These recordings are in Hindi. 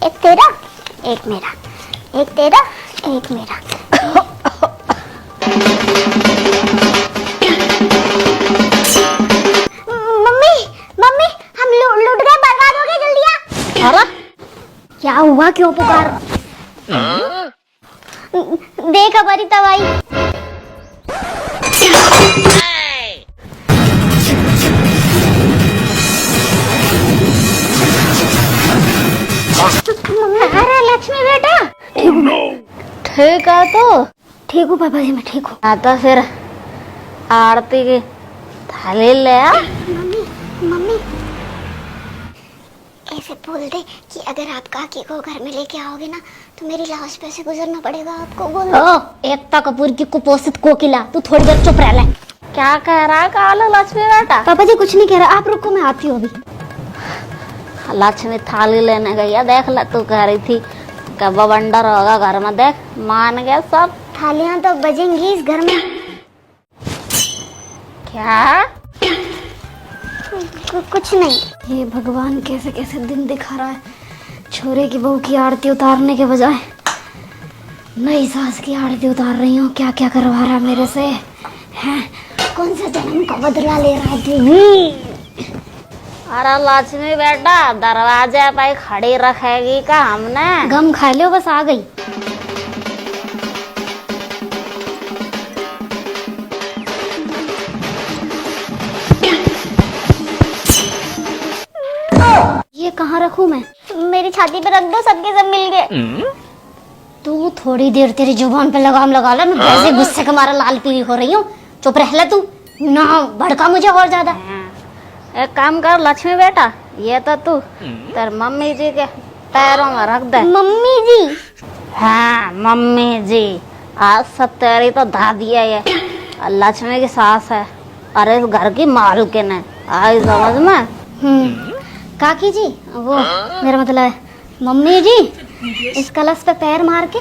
एक तेरा एक मेरा, एक तेरा एक मेरा। मम्मी मम्मी हम लूट गए, बर्बाद हो गए, जल्दी आ। अरे क्या हुआ, क्यों पुकार? देख हमारी तबाही। अरे लक्ष्मी बेटा, ठीक है तो ठीक हूँ पापा जी, मैं ठीक हूँ। आता फिर आरती की थाली ले आ। मम्मी मम्मी ऐसे बोल दे कि अगर आप काकी को घर में लेके आओगे ना तो मेरी लाश पे से गुजरना पड़ेगा आपको। बोल दो। एकता कपूर की कुपोषित कोकिला, तू थोड़ी देर चुप रह ले। क्या कह रहा है कालू लक्ष्मी बेटा? पापा जी कुछ नहीं कह रहा, आप रुको, मैं आती हूँ अभी। लक्ष्मी थाली लेने गई है, देख ले, तू कह रही थी कब बवंडर होगा घर में, देख मान गया सब। थालियां तो बजेंगी इस घर में। क्या? कुछ नहीं। ये भगवान कैसे कैसे दिन दिखा रहा है। छोरे की बहू की आरती उतारने के बजाय नई सास की आरती उतार रही हूँ। क्या क्या करवा रहा मेरे से हैं? कौन सा जन्म का बदला ले रहा है देवी? अरे लक्ष्मी बेटा, दरवाजे पे खड़ी रखेगी का हमने? गम खा लो, बस आ गई। ये कहाँ रखूं मैं? मेरी छाती पे रख दो, सबके सब मिल गए। तू थोड़ी देर तेरी जुबान पे लगाम लगा ला, मैं वैसे गुस्से का मारा लाल पीली हो रही हूँ। चुप रह ले तू, ना भड़का मुझे और ज्यादा। एक काम कर लक्ष्मी बेटा, ये तो तू तेरे मम्मी जी के पैरों में रख दे। मम्मी जी? हाँ मम्मी जी, आज सब तेरी तो दादी है ये, और लक्ष्मी की सास है, अरे इस घर की मालकिन है, आई समझ में? काकी जी, वो मेरा मतलब है मम्मी जी, इस कलश पे पैर मार के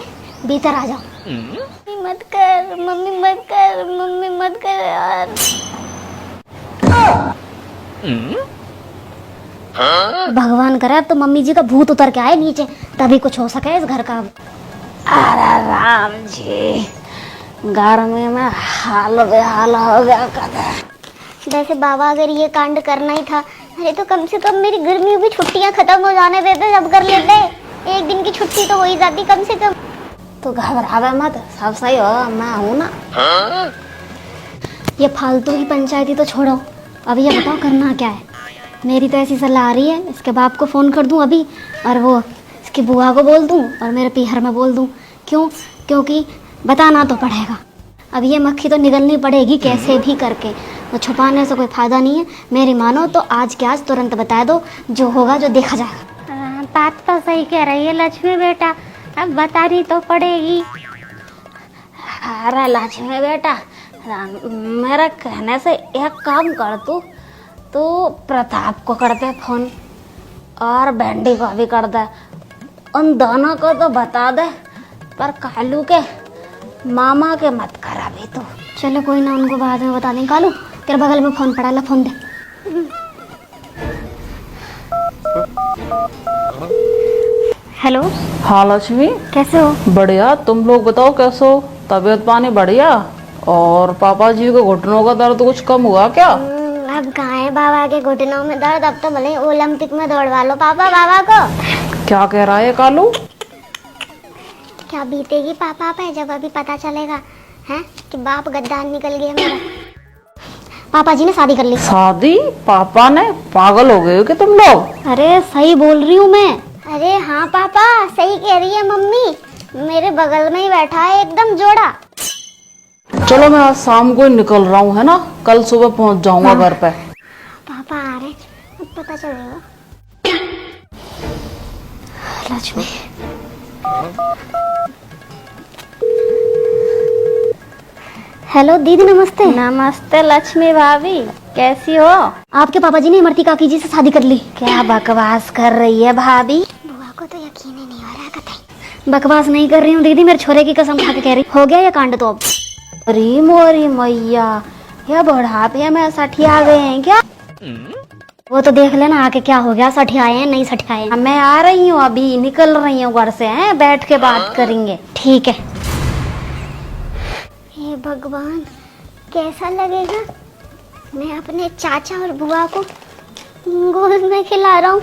भीतर आ जाओ। मम्मी मत कर, मम्मी मत कर, मम्मी मत कर यार। भगवान करे अब तो मम्मी जी का भूत उतर के आए नीचे, तभी कुछ हो सके इस घर का। अरे राम जी, गर्मी में हाल बेहाल हो गया कदे। वैसे बाबा अगर ये कांड करना ही था, अरे तो कम से कम मेरी गर्मियों की छुट्टियां खत्म हो जाने देते, जब कर लेते। एक दिन की छुट्टी तो हो ही जाती कम से कम। तू घबरावे मत, सब सही होगा, मैं हूं ना। ये फालतू की पंचायती तो छोड़ो, अब ये बताओ करना क्या है? मेरी तो ऐसी सलाह आ रही है, इसके बाप को फ़ोन कर दूं अभी, और वो इसकी बुआ को बोल दूं, और मेरे पीहर में बोल दूं। क्यों? क्योंकि बताना तो पड़ेगा। अब ये मक्खी तो निगलनी पड़ेगी कैसे भी करके, तो छुपाने से कोई फ़ायदा नहीं है। मेरी मानो तो आज के आज तुरंत बता दो, जो होगा जो देखा जाएगा। बात तो सही कह रही है लक्ष्मी बेटा, अब बतानी तो पड़ेगी। अरे लक्ष्मी बेटा, मेरे कहने से एक काम कर, तू प्रताप को कर दे फोन, और बैंडी को भी कर दे, उन दोनों को तो बता दे, पर कालू के मामा के मत कर अभी तू। चलो कोई ना, उनको बाद में बता दें। कालू तेरे बगल में फ़ोन पड़ा, ला फ़ोन दे। हेलो। हाँ लक्ष्मी, कैसे हो? बढ़िया, तुम लोग बताओ कैसे हो? तबीयत पानी बढ़िया? और पापा जी के घुटनों का दर्द कुछ कम हुआ क्या? अब कहाँ है बाबा के घुटनों में दर्द, अब तो भले ओलंपिक में दौड़वा लो पापा बाबा को। क्या कह रहा है कालू? क्या बीतेगी पापा पे जब अभी पता चलेगा हैं कि बाप गद्दार निकल गया मेरा। पापा जी ने शादी कर ली। शादी? पापा ने? पागल हो गए हो कि तुम लोग? अरे सही बोल रही हूँ मैं। अरे हाँ पापा, सही कह रही है मम्मी, मेरे बगल में ही बैठा है एकदम जोड़ा। चलो मैं आज शाम को ही निकल रहा हूँ, है ना? कल सुबह पहुँच जाऊंगा घर पे। पापा आ रहे, अब पता चलेगा। लक्ष्मी, हेलो दीदी, नमस्ते। नमस्ते लक्ष्मी भाभी, कैसी हो? आपके पापा जी ने इमरती काकी जी से शादी कर ली। क्या बकवास कर रही है भाभी? बुआ को तो यकीन ही नहीं हो रहा कतई। बकवास नहीं कर रही हूँ दीदी, मेरे छोरे की कसम खा के कह रही। हो गया ये कांड तो अब। अरे मोरी मैया, ये बुढ़ापे में सठिया गए हैं क्या? वो तो देख लेना आके क्या हो गया, सठियाए हैं नहीं सठियाए हैं। मैं आ रही हूँ, अभी निकल रही हूँ घर से, हैं बैठ के बात करेंगे। ठीक है। हे भगवान, कैसा लगेगा मैं अपने चाचा और बुआ को गोद में खिला रहा हूँ।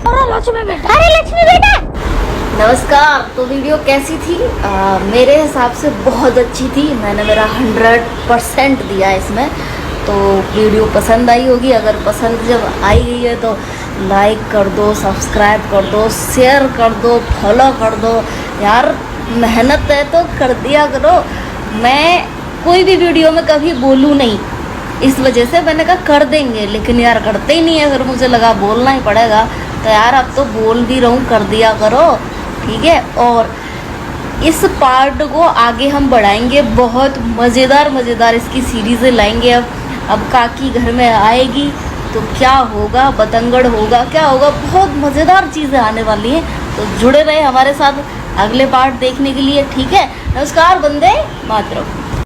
अरे लक्ष्मी बेटा। नमस्कार। तो वीडियो कैसी थी? मेरे हिसाब से बहुत अच्छी थी। मैंने मेरा 100% दिया इसमें। तो वीडियो पसंद आई होगी। अगर पसंद जब आई गई है तो लाइक कर दो, सब्सक्राइब कर दो, शेयर कर दो, फॉलो कर दो। यार मेहनत है तो कर दिया करो। मैं कोई भी वीडियो में कभी बोलूँ नहीं, इस वजह से मैंने कहा कर देंगे, लेकिन यार करते ही नहीं है। फिर मुझे लगा बोलना ही पड़ेगा, तो यार अब तो बोल भी रहूँ, कर दिया करो, ठीक है। और इस पार्ट को आगे हम बढ़ाएंगे, बहुत मज़ेदार इसकी सीरीज़ें लाएंगे। अब काकी घर में आएगी तो क्या होगा, बतंगड़ होगा, क्या होगा, बहुत मज़ेदार चीज़ें आने वाली हैं। तो जुड़े रहे हमारे साथ अगले पार्ट देखने के लिए, ठीक है। नमस्कार, वंदे मातरम।